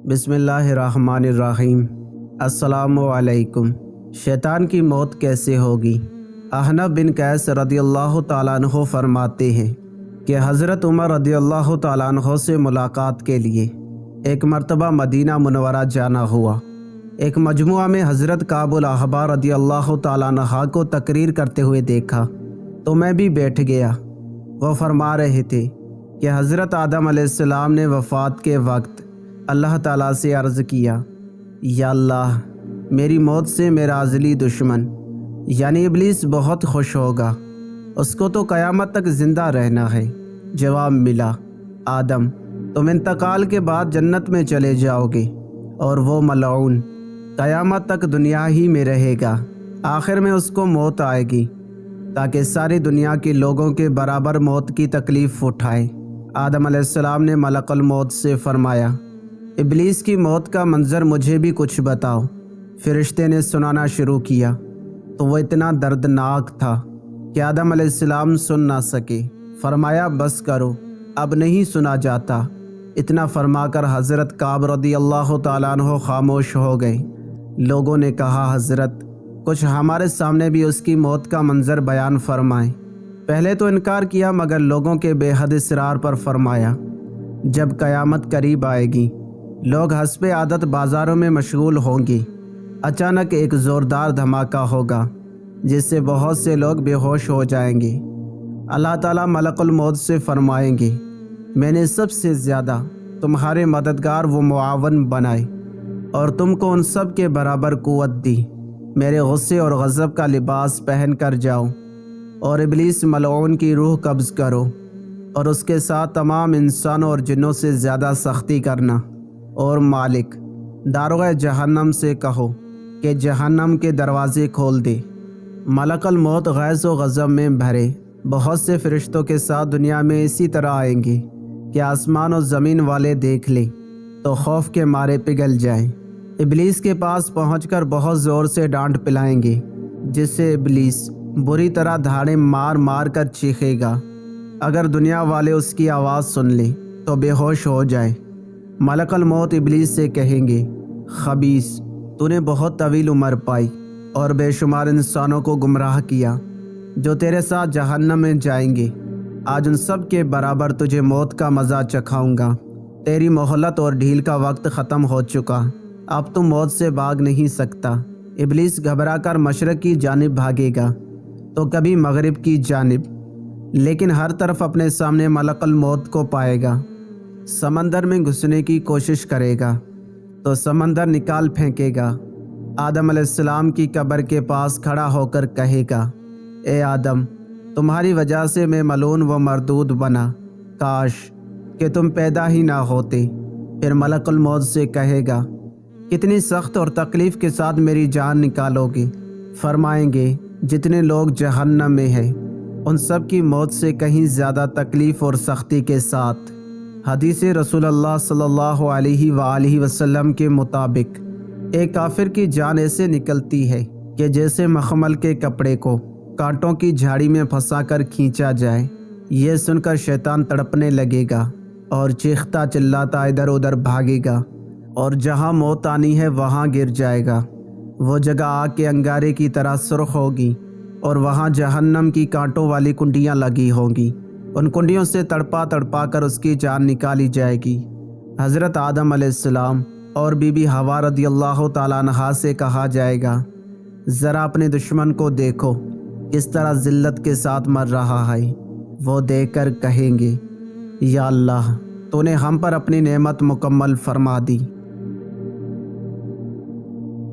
بسم اللہ الرحمن الرحیم۔ السلام علیکم۔ شیطان کی موت کیسے ہوگی؟ احنف بن قیس رضی اللہ تعالیٰ عنہ فرماتے ہیں کہ حضرت عمر رضی اللہ تعالیٰ عنہ سے ملاقات کے لیے ایک مرتبہ مدینہ منورہ جانا ہوا۔ ایک مجموعہ میں حضرت کعب الاحبار رضی اللہ تعالیٰ عنہ کو تقریر کرتے ہوئے دیکھا تو میں بھی بیٹھ گیا۔ وہ فرما رہے تھے کہ حضرت آدم علیہ السلام نے وفات کے وقت اللہ تعالیٰ سے عرض کیا، یا اللہ میری موت سے میرا ازلی دشمن یعنی ابلیس بہت خوش ہوگا، اس کو تو قیامت تک زندہ رہنا ہے۔ جواب ملا، آدم تم انتقال کے بعد جنت میں چلے جاؤ گے اور وہ ملعون قیامت تک دنیا ہی میں رہے گا۔ آخر میں اس کو موت آئے گی تاکہ ساری دنیا کے لوگوں کے برابر موت کی تکلیف اٹھائے۔ آدم علیہ السلام نے ملک الموت سے فرمایا، ابلیس کی موت کا منظر مجھے بھی کچھ بتاؤ۔ فرشتے نے سنانا شروع کیا تو وہ اتنا دردناک تھا کہ آدم علیہ السلام سن نہ سکے۔ فرمایا بس کرو، اب نہیں سنا جاتا۔ اتنا فرما کر حضرت کعب رضی اللہ تعالیٰ عنہ خاموش ہو گئے۔ لوگوں نے کہا، حضرت کچھ ہمارے سامنے بھی اس کی موت کا منظر بیان فرمائیں۔ پہلے تو انکار کیا مگر لوگوں کے بے حد اصرار پر فرمایا، جب قیامت قریب آئے گی لوگ حسب عادت بازاروں میں مشغول ہوں گے، اچانک ایک زوردار دھماکہ ہوگا جس سے بہت سے لوگ بے ہوش ہو جائیں گے۔ اللہ تعالیٰ ملک الموت سے فرمائیں گے، میں نے سب سے زیادہ تمہارے مددگار و معاون بنائے اور تم کو ان سب کے برابر قوت دی۔ میرے غصے اور غضب کا لباس پہن کر جاؤ اور ابلیس ملعون کی روح قبض کرو اور اس کے ساتھ تمام انسانوں اور جنوں سے زیادہ سختی کرنا، اور مالک داروغ جہنم سے کہو کہ جہنم کے دروازے کھول دے۔ ملک الموت غیظ و غضب میں بھرے بہت سے فرشتوں کے ساتھ دنیا میں اسی طرح آئیں گے کہ آسمان و زمین والے دیکھ لیں تو خوف کے مارے پگھل جائیں۔ ابلیس کے پاس پہنچ کر بہت زور سے ڈانٹ پلائیں گے جس سے ابلیس بری طرح دھاڑیں مار مار کر چیخے گا۔ اگر دنیا والے اس کی آواز سن لیں تو بے ہوش ہو جائیں۔ ملک الموت ابلیس سے کہیں گے، خبیث تو نے بہت طویل عمر پائی اور بے شمار انسانوں کو گمراہ کیا جو تیرے ساتھ جہنم میں جائیں گے۔ آج ان سب کے برابر تجھے موت کا مزہ چکھاؤں گا۔ تیری مہلت اور ڈھیل کا وقت ختم ہو چکا، اب تم موت سے بھاگ نہیں سکتا۔ ابلیس گھبرا کر مشرق کی جانب بھاگے گا تو کبھی مغرب کی جانب، لیکن ہر طرف اپنے سامنے ملک الموت کو پائے گا۔ سمندر میں گھسنے کی کوشش کرے گا تو سمندر نکال پھینکے گا۔ آدم علیہ السلام کی قبر کے پاس کھڑا ہو کر کہے گا، اے آدم تمہاری وجہ سے میں ملعون و مردود بنا، کاش کہ تم پیدا ہی نہ ہوتے۔ پھر ملک الموت سے کہے گا، کتنی سخت اور تکلیف کے ساتھ میری جان نکالو گے؟ فرمائیں گے، جتنے لوگ جہنم میں ہیں ان سب کی موت سے کہیں زیادہ تکلیف اور سختی کے ساتھ۔ حدیث رسول اللہ صلی اللہ علیہ وآلہ وسلم کے مطابق ایک کافر کی جان ایسے نکلتی ہے کہ جیسے مخمل کے کپڑے کو کانٹوں کی جھاڑی میں پھنسا کر کھینچا جائے۔ یہ سن کر شیطان تڑپنے لگے گا اور چیختا چلاتا ادھر ادھر بھاگے گا اور جہاں موت آنی ہے وہاں گر جائے گا۔ وہ جگہ آگ کے انگارے کی طرح سرخ ہوگی اور وہاں جہنم کی کانٹوں والی کنڈیاں لگی ہوں گی۔ ان کنڈیوں سے تڑپا تڑپا کر اس کی جان نکالی جائے گی۔ حضرت آدم علیہ السلام اور بی بی حوا رضی اللہ تعالیٰ عنہا سے کہا جائے گا، ذرا اپنے دشمن کو دیکھو کس طرح ذلت کے ساتھ مر رہا ہے۔ وہ دیکھ کر کہیں گے، یا اللہ تو نے ہم پر اپنی نعمت مکمل فرما دی۔